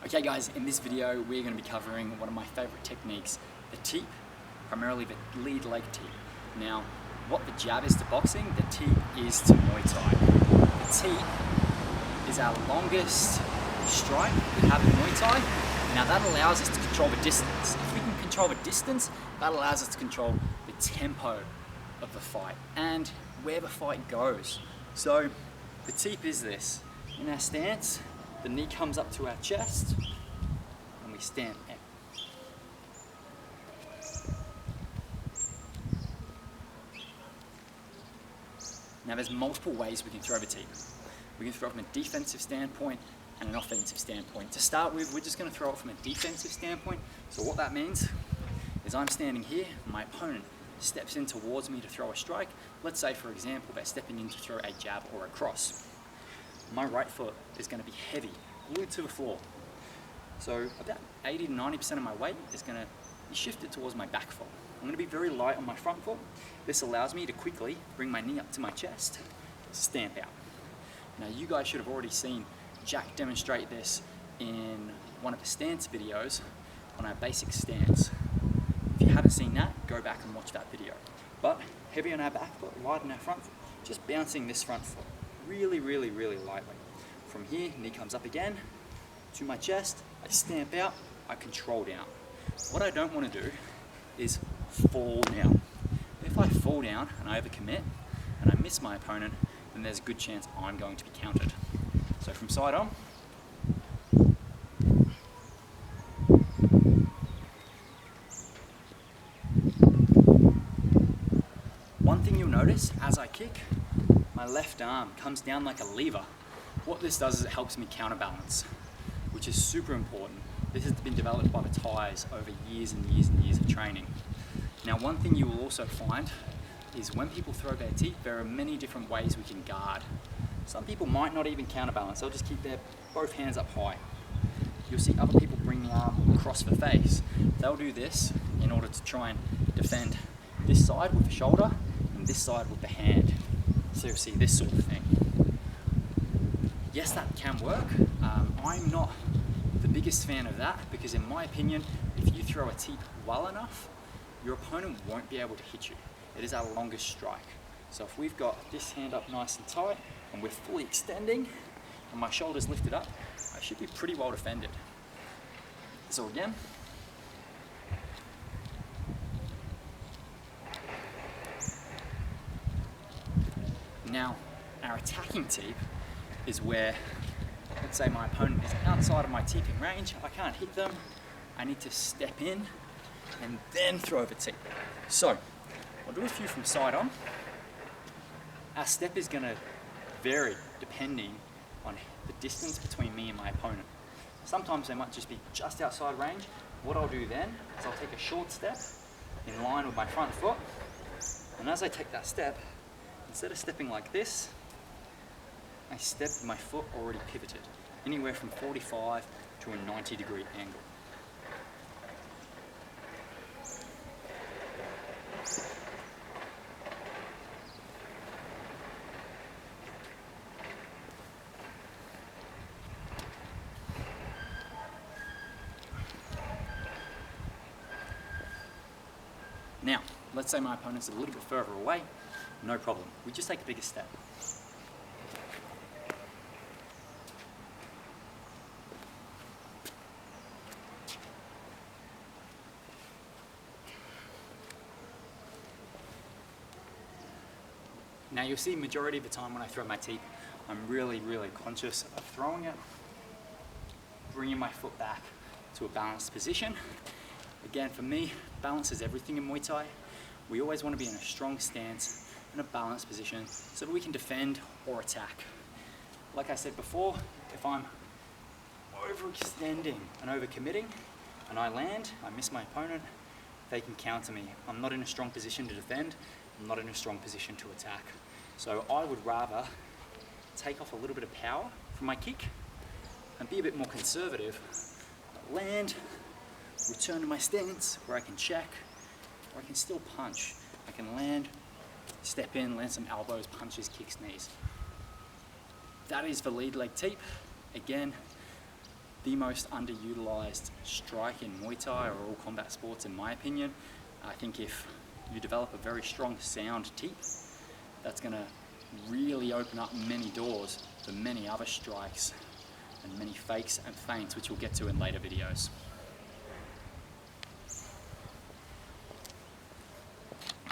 Okay guys, in this video we're going to be covering one of my favourite techniques, the Teep, primarily the lead leg Teep. Now, what the jab is to boxing, the Teep is to Muay Thai. The Teep is our longest strike we have in Muay Thai. Now that allows us to control the distance. If we can control the distance, that allows us to control the tempo of the fight and where the fight goes. So the Teep is this. In our stance, the knee comes up to our chest and we stand out. Now there's multiple ways we can throw the Teep. We can throw it from a defensive standpoint and an offensive standpoint. To start with, we're just going to throw it from a defensive standpoint. So what that means is I'm standing here, my opponent steps in towards me to throw a strike. Let's say, for example, they're stepping in to throw a jab or a cross. My right foot is going to be heavy, glued to the floor. So about 80 to 90% of my weight is going to be shifted towards my back foot. I'm going to be very light on my front foot. This allows me to quickly bring my knee up to my chest, stamp out. Now you guys should have already seen Jack demonstrate this in one of the stance videos on our basic stance. If you haven't seen that, go back and watch that video. But heavy on our back foot, light on our front foot, just bouncing this front foot. Really, really, really lightly. From here, knee comes up again, to my chest, I stamp out, I control down. What I don't want to do is fall down. If I fall down and I overcommit, and I miss my opponent, then there's a good chance I'm going to be countered. So from side on, one thing you'll notice as I kick, my left arm comes down like a lever. What this does is it helps me counterbalance, which is super important. This has been developed by the Thais over years and years and years of training. Now, one thing you will also find is when people throw their Teep, there are many different ways we can guard. Some people might not even counterbalance, they'll just keep their both hands up high. You'll see other people bring the arm across the face. They'll do this in order to try and defend this side with the shoulder and this side with the hand. So you'll see this sort of thing. Yes, that can work. I'm not the biggest fan of that because in my opinion, if you throw a Teep well enough, your opponent won't be able to hit you. It is our longest strike. So if we've got this hand up nice and tight and we're fully extending and my shoulders lifted up, I should be pretty well defended. So again, now, our attacking Teep is where, let's say my opponent is outside of my teeping range, I can't hit them, I need to step in and then throw the Teep. So, I'll do a few from side on. Our step is going to vary depending on the distance between me and my opponent. Sometimes they might just be just outside range. What I'll do then is I'll take a short step in line with my front foot, and as I take that step, instead of stepping like this, I step with my foot already pivoted, anywhere from 45 to a 90-degree angle. Now, let's say my opponent's a little bit further away, no problem. We just take a bigger step. Now you'll see majority of the time when I throw my Teep, I'm really, really conscious of throwing it, bringing my foot back to a balanced position. Again, for me, balance is everything in Muay Thai. We always want to be in a strong stance and a balanced position so that we can defend or attack. Like I said before, if I'm overextending and overcommitting and I land, I miss my opponent, they can counter me. I'm not in a strong position to defend, I'm not in a strong position to attack. So I would rather take off a little bit of power from my kick and be a bit more conservative, land, return to my stance where I can check, or I can still punch. I can land, step in, land some elbows, punches, kicks, knees. That is the lead leg Teep. Again, the most underutilized strike in Muay Thai or all combat sports, in my opinion. I think if you develop a very strong sound teep, that's going to really open up many doors for many other strikes and many fakes and feints, which we'll get to in later videos.